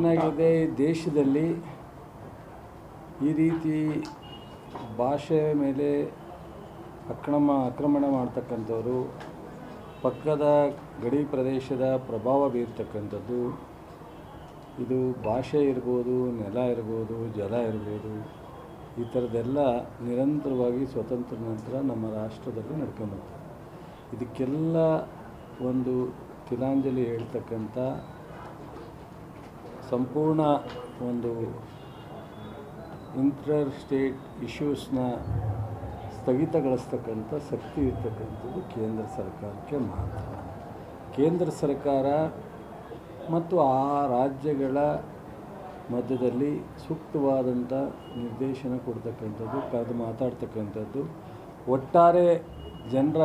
ಏನಾಗಿದೆ ದೇಶದಲ್ಲಿ ಈ ರೀತಿ ಭಾಷೆ ಮೇಲೆ ಆಕ್ರಮಣ ಮಾಡ್ತಕ್ಕಂಥವ್ರು, ಪಕ್ಕದ ಗಡಿ ಪ್ರದೇಶದ ಪ್ರಭಾವ ಬೀರ್ತಕ್ಕಂಥದ್ದು, ಇದು ಭಾಷೆ ಇರ್ಬೋದು, ನೆಲ ಇರ್ಬೋದು, ಜಲ ಇರ್ಬೋದು, ಈ ಥರದ್ದೆಲ್ಲ ನಿರಂತರವಾಗಿ ಸ್ವತಂತ್ರ ನಂತರ ನಮ್ಮ ರಾಷ್ಟ್ರದಲ್ಲಿ ನಡ್ಕೊಂಬರ್ತದೆ. ಇದಕ್ಕೆಲ್ಲ ಒಂದು ತಿಲಾಂಜಲಿ ಹೇಳ್ತಕ್ಕಂಥ ಸಂಪೂರ್ಣ ಒಂದು ಇಂಟರ್ ಸ್ಟೇಟ್ ಇಶ್ಯೂಸ್ನ ಸ್ಥಗಿತಗೊಳಿಸ್ತಕ್ಕಂಥ ಶಕ್ತಿ ಇರ್ತಕ್ಕಂಥದ್ದು ಕೇಂದ್ರ ಸರ್ಕಾರಕ್ಕೆ ಮಾತ್ರ. ಕೇಂದ್ರ ಸರ್ಕಾರ ಮತ್ತು ಆ ರಾಜ್ಯಗಳ ಮಧ್ಯದಲ್ಲಿ ಸೂಕ್ತವಾದಂಥ ನಿರ್ದೇಶನ ಕೊಡ್ತಕ್ಕಂಥದ್ದು, ಕರೆದು ಮಾತಾಡ್ತಕ್ಕಂಥದ್ದು, ಒಟ್ಟಾರೆ ಜನರ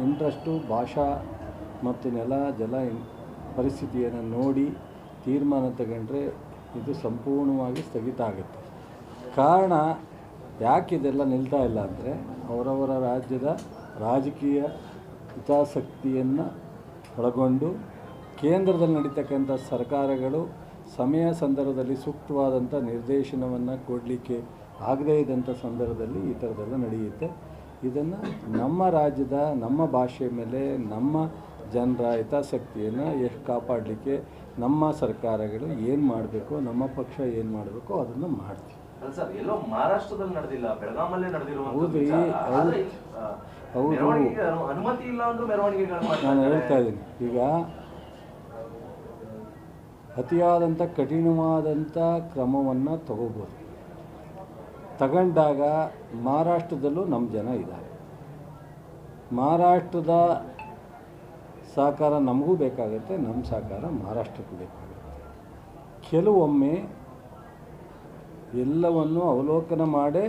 ಇಂಟ್ರೆಸ್ಟು ಭಾಷಾ ಮತ್ತು ನೆಲ ಜಲ ಪರಿಸ್ಥಿತಿಯನ್ನು ನೋಡಿ ತೀರ್ಮಾನ ತಗೊಂಡ್ರೆ ಇದು ಸಂಪೂರ್ಣವಾಗಿ ಸ್ಥಗಿತ ಆಗುತ್ತೆ. ಕಾರಣ ಯಾಕೆ ಇದೆಲ್ಲ ನಿಲ್ತಾ ಇಲ್ಲ ಅಂದರೆ, ಅವರವರ ರಾಜ್ಯದ ರಾಜಕೀಯ ಹಿತಾಸಕ್ತಿಯನ್ನು ಒಳಗೊಂಡು ಕೇಂದ್ರದಲ್ಲಿ ನಡೀತಕ್ಕಂಥ ಸರ್ಕಾರಗಳು ಸಮಯ ಸಂದರ್ಭದಲ್ಲಿ ಸೂಕ್ತವಾದಂಥ ನಿರ್ದೇಶನವನ್ನು ಕೊಡಲಿಕ್ಕೆ ಆಗದೇ ಇದ್ದಂಥ ಸಂದರ್ಭದಲ್ಲಿ ಈ ಥರದ್ದೆಲ್ಲ ನಡೆಯುತ್ತೆ. ಇದನ್ನು ನಮ್ಮ ರಾಜ್ಯದ ನಮ್ಮ ಭಾಷೆ ಮೇಲೆ ನಮ್ಮ ಜನರ ಹಿತಾಸಕ್ತಿಯನ್ನು ಎಷ್ಟು ಕಾಪಾಡಲಿಕ್ಕೆ ನಮ್ಮ ಸರ್ಕಾರಗಳು ಏನು ಮಾಡಬೇಕು, ನಮ್ಮ ಪಕ್ಷ ಏನು ಮಾಡಬೇಕು ಅದನ್ನು ಮಾಡ್ತೀವಿ. ಎಲ್ಲೋ ಮಹಾರಾಷ್ಟ್ರದಲ್ಲಿ ನಡೆದಿಲ್ಲ, ಬೆಳಗಾಮಲ್ಲೇ ನಡೆದಿರುವಂತ. ಹೌದು, ಅನುಮತಿ ಇಲ್ಲ ಅಂದ್ರೂ ಮೆರವಣಿಗೆಗಳು ನಾನು ಹೇಳ್ತಾ ಇದ್ದೀನಿ. ಈಗ ಅತಿಯಾದಂಥ ಕಠಿಣವಾದಂಥ ಕ್ರಮವನ್ನು ತಗೋಬೋದು. ತಗೊಂಡಾಗ ಮಹಾರಾಷ್ಟ್ರದಲ್ಲೂ ನಮ್ಮ ಜನ ಇದ್ದಾರೆ. ಮಹಾರಾಷ್ಟ್ರದ ಸಹಕಾರ ನಮಗೂ ಬೇಕಾಗುತ್ತೆ, ನಮ್ಮ ಸಹಕಾರ ಮಹಾರಾಷ್ಟ್ರಕ್ಕೂ ಬೇಕಾಗುತ್ತೆ. ಕೆಲವೊಮ್ಮೆ ಎಲ್ಲವನ್ನು ಅವಲೋಕನ ಮಾಡೇ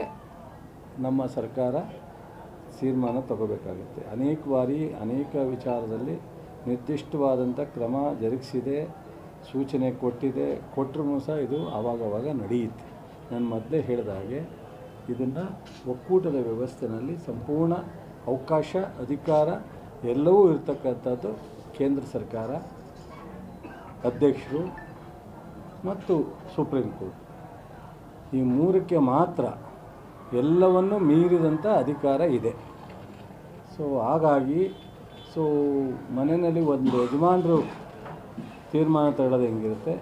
ನಮ್ಮ ಸರ್ಕಾರ ತೀರ್ಮಾನ ತಗೋಬೇಕಾಗುತ್ತೆ. ಅನೇಕ ಬಾರಿ ಅನೇಕ ವಿಚಾರದಲ್ಲಿ ನಿರ್ದಿಷ್ಟವಾದಂಥ ಕ್ರಮ ಜರುಗಿಸಿದೆ, ಸೂಚನೆ ಕೊಟ್ಟರೂ ಸಹ ಇದು ಆವಾಗವಾಗ ನಡೆಯುತ್ತೆ. ನಾನು ಮೊದಲೇ ಹೇಳಿದ ಹಾಗೆ ಇದನ್ನು ಒಕ್ಕೂಟದ ವ್ಯವಸ್ಥೆಯಲ್ಲಿ ಸಂಪೂರ್ಣ ಅವಕಾಶ, ಅಧಿಕಾರ ಎಲ್ಲವೂ ಇರತಕ್ಕಂಥದ್ದು ಕೇಂದ್ರ ಸರ್ಕಾರ, ಅಧ್ಯಕ್ಷರು ಮತ್ತು ಸುಪ್ರೀಂ ಕೋರ್ಟ್, ಈ ಮೂರಕ್ಕೆ ಮಾತ್ರ ಎಲ್ಲವನ್ನು ಮೀರಿದಂಥ ಅಧಿಕಾರ ಇದೆ. ಹಾಗಾಗಿ ಮನೆಯಲ್ಲಿ ಒಂದು ಯಜಮಾನರು ತೀರ್ಮಾನ ತಗೊಳ್ಳೋದು ಹೆಂಗಿರುತ್ತೆ,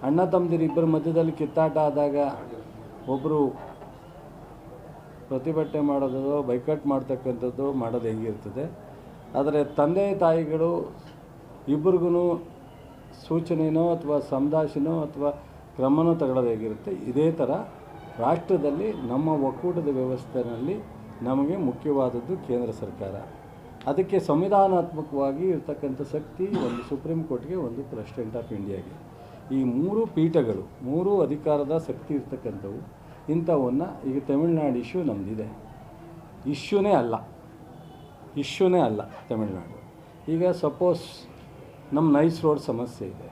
ಅಣ್ಣ ತಮ್ಮದಿರು ಇಬ್ಬರ ಮಧ್ಯದಲ್ಲಿ ಕಿತ್ತಾಟ ಆದಾಗ ಒಬ್ಬರು ಪ್ರತಿಭಟನೆ ಮಾಡೋದು, ಬೈಕಟ್ ಮಾಡ್ತಕ್ಕಂಥದ್ದು ಮಾಡೋದು ಹೆಂಗಿರ್ತದೆ. ಆದರೆ ತಂದೆ ತಾಯಿಗಳು ಇಬ್ಬರಿಗೂ ಸೂಚನೆನೋ ಅಥವಾ ಸಂದಾಶನೋ ಅಥವಾ ಕ್ರಮನೋ ತಗೊಳ್ಳೋದು ಹೇಗಿರುತ್ತೆ, ಇದೇ ಥರ ರಾಷ್ಟ್ರದಲ್ಲಿ ನಮ್ಮ ಒಕ್ಕೂಟದ ವ್ಯವಸ್ಥೆಯಲ್ಲಿ ನಮಗೆ ಮುಖ್ಯವಾದದ್ದು ಕೇಂದ್ರ ಸರ್ಕಾರ. ಅದಕ್ಕೆ ಸಂವಿಧಾನಾತ್ಮಕವಾಗಿ ಇರ್ತಕ್ಕಂಥ ಶಕ್ತಿ ಒಂದು ಸುಪ್ರೀಂ ಕೋರ್ಟ್ಗೆ, ಒಂದು ಪ್ರೆಸಿಡೆಂಟ್ ಆಫ್ ಇಂಡಿಯಾಗೆ. ಈ ಮೂರು ಪೀಠಗಳು, ಮೂರು ಅಧಿಕಾರದ ಶಕ್ತಿ ಇರ್ತಕ್ಕಂಥವು. ಇಂಥವನ್ನು ಈಗ ತಮಿಳ್ನಾಡು ಇಶ್ಯೂ ನಮ್ಮದಿದೆ, ಇಶ್ಯೂನೇ ಅಲ್ಲ ತಮಿಳ್ನಾಡು. ಈಗ ಸಪೋಸ್ ನಮ್ಮ ನೈಸ್ ರೋಡ್ ಸಮಸ್ಯೆ ಇದೆ,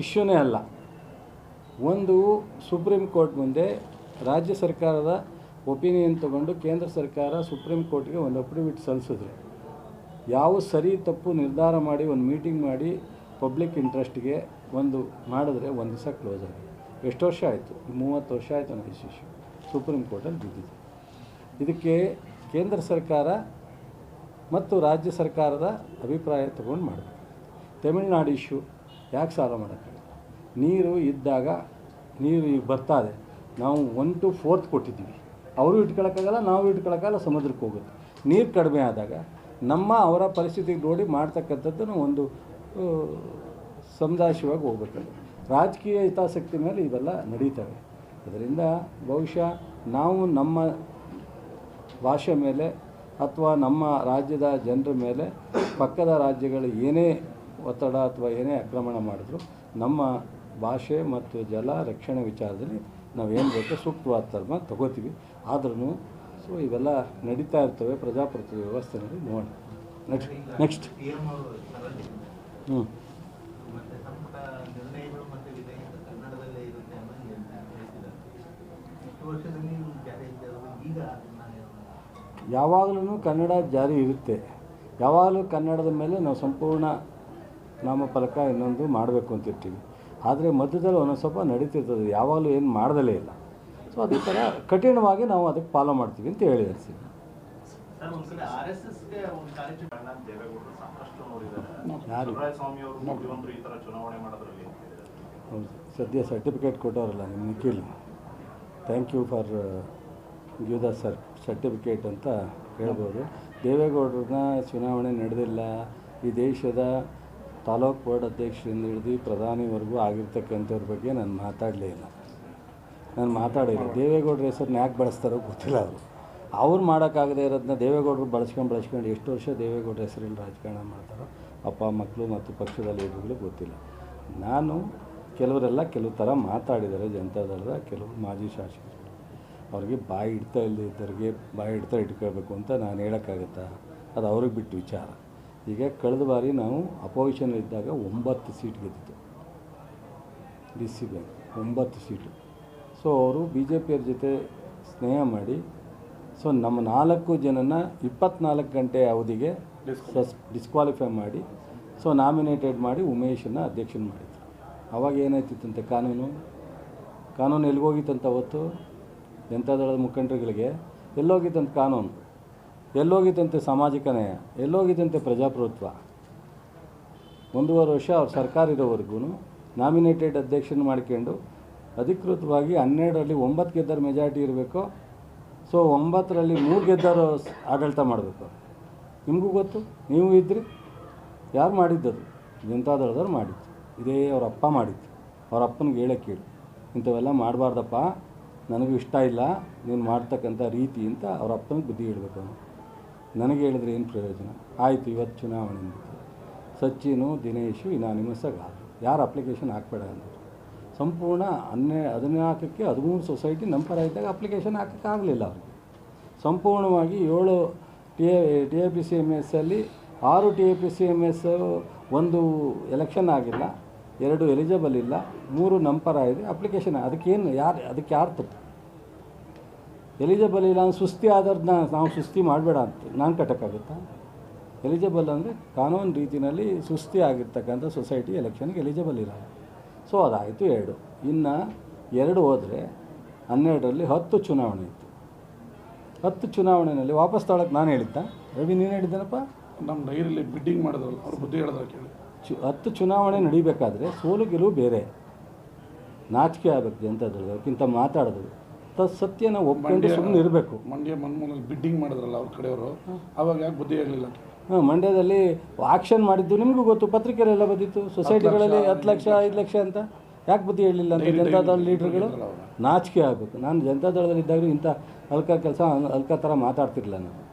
ಇಶ್ಯೂನೇ ಅಲ್ಲ. ಒಂದು ಸುಪ್ರೀಂ ಕೋರ್ಟ್ ಮುಂದೆ ರಾಜ್ಯ ಸರ್ಕಾರದ ಒಪಿನಿಯನ್ ತಗೊಂಡು ಕೇಂದ್ರ ಸರ್ಕಾರ ಸುಪ್ರೀಂ ಕೋರ್ಟ್ಗೆ ಒಂದು ಅಫಿಡವಿಟ್ ಸಲ್ಲಿಸಿದ್ರೆ, ಯಾವ ಸರಿ ತಪ್ಪು ನಿರ್ಧಾರ ಮಾಡಿ ಒಂದು ಮೀಟಿಂಗ್ ಮಾಡಿ ಪಬ್ಲಿಕ್ ಇಂಟ್ರೆಸ್ಟ್ಗೆ ಒಂದು ಮಾಡಿದ್ರೆ ಒಂದು ದಿವಸ ಕ್ಲೋಸ್ ಆಗಿದೆ. ಎಷ್ಟು ವರ್ಷ ಆಯಿತು? 30 ವರ್ಷ ಆಯಿತು ನೈಸ್ ಇಶ್ಯೂ ಸುಪ್ರೀಂ ಕೋರ್ಟಲ್ಲಿ ಬಿದ್ದಿದೆ. ಇದಕ್ಕೆ ಕೇಂದ್ರ ಸರ್ಕಾರ ಮತ್ತು ರಾಜ್ಯ ಸರ್ಕಾರದ ಅಭಿಪ್ರಾಯ ತಗೊಂಡು ಮಾಡಬೇಕು. ತಮಿಳ್ನಾಡು ಇಶ್ಯೂ ಯಾಕೆ ಸಾಲ್ವ್ ಮಾಡೋಕ್ಕಾಗಲ್ಲ? ನೀರು ಇದ್ದಾಗ ನೀರು ಈಗ ಬರ್ತಾಯಿದೆ, ನಾವು 1 to 4 ಕೊಟ್ಟಿದ್ದೀವಿ, ಅವರು ಇಟ್ಕೊಳ್ಳೋಕ್ಕಾಗಲ್ಲ, ನಾವು ಇಟ್ಕೊಳ್ಳೋಕ್ಕಾಗಲ್ಲ, ಸಮುದ್ರಕ್ಕೆ ಹೋಗುತ್ತೆ. ನೀರು ಕಡಿಮೆ ಆದಾಗ ಅವರ ಪರಿಸ್ಥಿತಿಗೆ ನೋಡಿ ಮಾಡ್ತಕ್ಕಂಥದ್ದನ್ನು ಒಂದು ಸಮದಾಶಿವಾಗಿ ಹೋಗ್ಬೇಕಲ್ಲ. ರಾಜಕೀಯ ಹಿತಾಸಕ್ತಿ ಮೇಲೆ ಇವೆಲ್ಲ ನಡೀತವೆ. ಅದರಿಂದ ಬಹುಶಃ ನಾವು ನಮ್ಮ ಭಾಷೆ ಮೇಲೆ ಅಥವಾ ನಮ್ಮ ರಾಜ್ಯದ ಜನರ ಮೇಲೆ ಪಕ್ಕದ ರಾಜ್ಯಗಳು ಏನೇ ಒತ್ತಡ ಅಥವಾ ಏನೇ ಆಕ್ರಮಣ ಮಾಡಿದ್ರು ನಮ್ಮ ಭಾಷೆ ಮತ್ತು ಜಲ ರಕ್ಷಣೆ ವಿಚಾರದಲ್ಲಿ ನಾವೇನು ಬೇಕೋ ಸೂಕ್ತವಾದ ತೀರ್ಮಾನ ತಗೋತೀವಿ. ಆದ್ರೂ ಇವೆಲ್ಲ ನಡೀತಾ ಇರ್ತವೆ ಪ್ರಜಾಪ್ರಭುತ್ವ ವ್ಯವಸ್ಥೆಯಲ್ಲಿ. ನೋಡಿ ನೆಕ್ಸ್ಟ್ ಯಾವಾಗಲೂ ಕನ್ನಡ ಜಾರಿ ಇರುತ್ತೆ. ಯಾವಾಗಲೂ ಕನ್ನಡದ ಮೇಲೆ ನಾವು ಸಂಪೂರ್ಣ ನಾಮಫಲಕ ಇನ್ನೊಂದು ಮಾಡಬೇಕು ಅಂತಿರ್ತೀವಿ. ಆದರೆ ಮಧ್ಯದಲ್ಲಿ ಒಂದೊಂದು ಸ್ವಲ್ಪ ನಡೀತಿರ್ತದೆ, ಯಾವಾಗಲೂ ಏನು ಮಾಡ್ದಲೇ ಇಲ್ಲ. ಸೊ ಅದೇ ಥರ ಕಠಿಣವಾಗಿ ನಾವು ಅದಕ್ಕೆ ಫಾಲೋ ಮಾಡ್ತೀವಿ ಅಂತ ಹೇಳಿದ್ದಾರೆ ಸರ್. ಸರ್, ಒಂದು ಕಡೆ ಆರ್ಎಸ್ಎಸ್ಗೆ ಒಂದು ಕಾರ್ಯಾಚರಣೆ ದೇವೇಗೌಡರು ಸಾಕಷ್ಟು ನೋಡಿದ್ದಾರೆ. ಯಾರು? ಸ್ವಾಮಿ ಅವರು ಮುಖ್ಯಮಂತ್ರಿ ಈ ಥರ ಚುನಾವಣೆ ಮಾಡೋದ್ರಲ್ಲಿ ಅಂತ ಹೇಳಿದ್ದಾರೆ. ಹೌದು, ಸದ್ಯ ಸರ್ಟಿಫಿಕೇಟ್ ಕೊಟ್ಟವರಲ್ಲ ನಿಮ್ಮ Nikhil, thank you for give the certificate ಅಂತ ಹೇಳ್ಬೋದು. ದೇವೇಗೌಡರನ್ನ ಚುನಾವಣೆ ನಡೆದಿಲ್ಲ, ಈ ದೇಶದ ತಾಲೂಕು ಬೋರ್ಡ್ ಅಧ್ಯಕ್ಷರಿಂದ ಹಿಡಿದು ಪ್ರಧಾನಿವರೆಗೂ ಆಗಿರ್ತಕ್ಕಂಥವ್ರ ಬಗ್ಗೆ ನಾನು ಮಾತಾಡಲೇ ಇಲ್ಲ. ನಾನು ಮಾತಾಡಿಲ್ಲ. ದೇವೇಗೌಡರ ಹೆಸರನ್ನ ಯಾಕೆ ಬಳಸ್ತಾರೋ ಗೊತ್ತಿಲ್ಲ. ಅವ್ರು ಮಾಡೋಕ್ಕಾಗದೇ ಇರೋದನ್ನ ದೇವೇಗೌಡರು ಬಳಸ್ಕೊಂಡು ಎಷ್ಟು ವರ್ಷ ದೇವೇಗೌಡರ ಹೆಸರಲ್ಲಿ ರಾಜಕಾರಣ ಮಾಡ್ತಾರೋ ಅಪ್ಪ ಮಕ್ಕಳು ಮತ್ತು ಪಕ್ಷದ ಲೀಡರ್ಗಳು ಗೊತ್ತಿಲ್ಲ. ನಾನು ಕೆಲವರೆಲ್ಲ ಕೆಲವು ಥರ ಮಾತಾಡಿದ್ದಾರೆ ಜನತಾದಳದ ಕೆಲವು ಮಾಜಿ ಶಾಸಕರು. ಅವ್ರಿಗೆ ಬಾಯಿ ಇಡ್ತಾ ಇದ್ದವ್ರಿಗೆ ಬಾಯಿ ಇಟ್ಕೋಬೇಕು ಅಂತ ನಾನು ಹೇಳೋಕ್ಕಾಗತ್ತಾ? ಅದು ಅವ್ರಿಗೆ ಬಿಟ್ಟು ವಿಚಾರ. ಈಗ ಕಳೆದ ಬಾರಿ ನಾವು ಅಪೋಸಿಷನ್ ಇದ್ದಾಗ 9 ಸೀಟ್ ಗೆದ್ದಿದ್ದು DC ಬ್ಯಾಂಕ್, 9 ಸೀಟು. ಸೊ ಅವರು BJPಯವ್ರ ಜೊತೆ ಸ್ನೇಹ ಮಾಡಿ ಸೊ ನಮ್ಮ 4 ಜನನ 24 ಗಂಟೆ ಅವಧಿಗೆ ಡಿಸ್ಕ್ವಾಲಿಫೈ ಮಾಡಿ ಸೊ ನಾಮಿನೇಟೆಡ್ ಮಾಡಿ ಉಮೇಶನ್ನು ಅಧ್ಯಕ್ಷನ ಮಾಡಿದ್ರು. ಆವಾಗ ಏನಾಯ್ತಿತ್ತಂತೆ, ಕಾನೂನು ಎಲ್ಲಿಗೋಗಿತ್ತಂತ ಅವತ್ತು ಜನತಾದಳದ ಮುಖಂಡರುಗಳಿಗೆ ಎಲ್ಲೋಗಿತ್ತಂತ ಕಾನೂನು, ಎಲ್ಲೋಗಿತ್ತಂತೆ ಸಾಮಾಜಿಕ ನ್ಯಾಯ, ಎಲ್ಲೋಗಿತ್ತಂತೆ ಪ್ರಜಾಪ್ರಭುತ್ವ. 1.5 ವರ್ಷ ಅವ್ರ ಸರ್ಕಾರ ಇರೋವರೆಗೂ ನಾಮಿನೇಟೆಡ್ ಅಧ್ಯಕ್ಷನ ಮಾಡ್ಕೊಂಡು ಅಧಿಕೃತವಾಗಿ 12ರಲ್ಲಿ 9 ಗೆದ್ದರ ಮೆಜಾರಿಟಿ ಇರಬೇಕು. ಸೊ 9ರಲ್ಲಿ 3 ಗೆದ್ದವರು ಆಡಳಿತ ಮಾಡಬೇಕು. ನಿಮಗೂ ಗೊತ್ತು, ನೀವು ಇದ್ರಿ. ಯಾರು ಮಾಡಿದ್ದದು? ಜನತಾದಳದವ್ರು ಮಾಡಿದ್ದು. ಇದೇ ಅವ್ರ ಅಪ್ಪ ಮಾಡಿದ್ದು. ಅವ್ರ ಅಪ್ಪನಿಗೆ ಹೇಳಕ್ಕೆ ಕೇಳಿ, ಇಂಥವೆಲ್ಲ ಮಾಡಬಾರ್ದಪ್ಪ, ನನಗೂ ಇಷ್ಟ ಇಲ್ಲ ನೀನು ಮಾಡ್ತಕ್ಕಂಥ ರೀತಿ ಅಂತ ಅವ್ರ ಅಪ್ಪನಿಗೆ ಬುದ್ಧಿ ಹೇಳಬೇಕು. ಅವನು ನನಗೆ ಹೇಳಿದ್ರೆ ಏನು ಪ್ರಯೋಜನ? ಆಯಿತು, ಇವತ್ತು ಚುನಾವಣೆ ಅಂದಿತ್ತು. ಸಚಿನು ದಿನೇಶು ಇನಾನಿಮಸ್ ಆಗಿ ಯಾರು ಅಪ್ಲಿಕೇಶನ್ ಹಾಕಬೇಡ ಅಂದರು. ಸಂಪೂರ್ಣ 14ಕ್ಕೆ 13 ಸೊಸೈಟಿ ನಮ್ಮ ಪರ ಇದ್ದಾಗ ಅಪ್ಲಿಕೇಶನ್ ಹಾಕೋಕ್ಕಾಗಲಿಲ್ಲ ಅವ್ರಿಗೆ. ಸಂಪೂರ್ಣವಾಗಿ 7 TIPCMS 6 TIPCMS, 1 ಎಲೆಕ್ಷನ್ ಆಗಿಲ್ಲ, 2 ಎಲಿಜಿಬಲ್ ಇಲ್ಲ, 3 ನಮ್ಮ ಪರ ಇದೆ. ಅಪ್ಲಿಕೇಶನ್ ಅದಕ್ಕೆ ಯಾರು ತಪ್ಪು? ಎಲಿಜಿಬಲ್ ಇಲ್ಲ ಅಂದ್ರೆ ಸುಸ್ತಿ ಆದವ್ರನ್ನ ನಾವು ಸುಸ್ತಿ ಮಾಡಬೇಡ ಅಂತ ನಾನು ಕಟ್ಟೋಕ್ಕಾಗುತ್ತಾ? ಎಲಿಜಿಬಲ್ ಅಂದರೆ ಕಾನೂನು ರೀತಿಯಲ್ಲಿ ಸುಸ್ತಿ ಆಗಿರ್ತಕ್ಕಂಥ ಸೊಸೈಟಿ ಎಲೆಕ್ಷನ್ಗೆ ಎಲಿಜಿಬಲ್ ಇರಲ್ಲ. ಸೊ ಅದಾಯಿತು 2. ಇನ್ನು 2 ಹೋದರೆ 12ರಲ್ಲಿ 10 ಚುನಾವಣೆ ಇತ್ತು. 10 ಚುನಾವಣೆಯಲ್ಲಿ ವಾಪಸ್ ತಗೊಳಕ್ಕೆ ನಾನು ಹೇಳಿದ್ದ? ರವಿ ನೀನು ಹೇಳಿದ್ದೇನಪ್ಪ? ನಮ್ಮ ಡೈರಿಯಲ್ಲಿ ಬಿಡ್ಡಿಂಗ್ ಮಾಡಿದ್ರಲ್ಲ ಅವ್ರು ಬುದ್ಧಿ ಹೇಳಿದ್ರೆ ಕೇಳಿ. 10 ಚುನಾವಣೆ ನಡಿಬೇಕಾದ್ರೆ ಸೋಲು ಗೆಲುವು ಬೇರೆ. ನಾಚಿಕೆ ಆಗಬೇಕು ಜನತಾದಳಕ್ಕಿಂತ ಮಾತಾಡೋದು. ಸತ್ಯನ ಒಪ್ಕೊಂಡು ಸುಮ್ಮನೆ ಇರಬೇಕು. ಮಂಡ್ಯ ಮನ್ಮೂಲಲ್ಲಿ ಬಿಡ್ಡಿಂಗ್ ಮಾಡಿದ್ರಲ್ಲ ಅವ್ರ ಕಡೆಯವರು, ಅವಾಗ ಯಾಕೆ ಬುದ್ಧಿ ಆಗಲಿಲ್ಲ? ಮಂಡ್ಯದಲ್ಲಿ ಆಕ್ಷನ್ ಮಾಡಿದ್ದು ನಿಮಗೂ ಗೊತ್ತು, ಪತ್ರಿಕೆಯಲ್ಲೆಲ್ಲ ಬಂದಿತ್ತು. ಸೊಸೈಟಿಗಳಲ್ಲಿ 10 ಲಕ್ಷ 5 ಲಕ್ಷ ಅಂತ ಯಾಕೆ ಬುದ್ಧಿ ಹೇಳಲಿಲ್ಲ ಅಂತ ಜನತಾದಳ ಲೀಡ್ರ್ಗಳು? ನಾಚಿಕೆ ಆಗಬೇಕು. ನಾನು ಜನತಾದಳದಲ್ಲಿದ್ದಾಗ ಇಂಥ ಅಲ್ಕ ಕೆಲಸ ಅಲ್ಕ ಥರ ಮಾತಾಡ್ತಿರಲಿಲ್ಲ ನಾನು.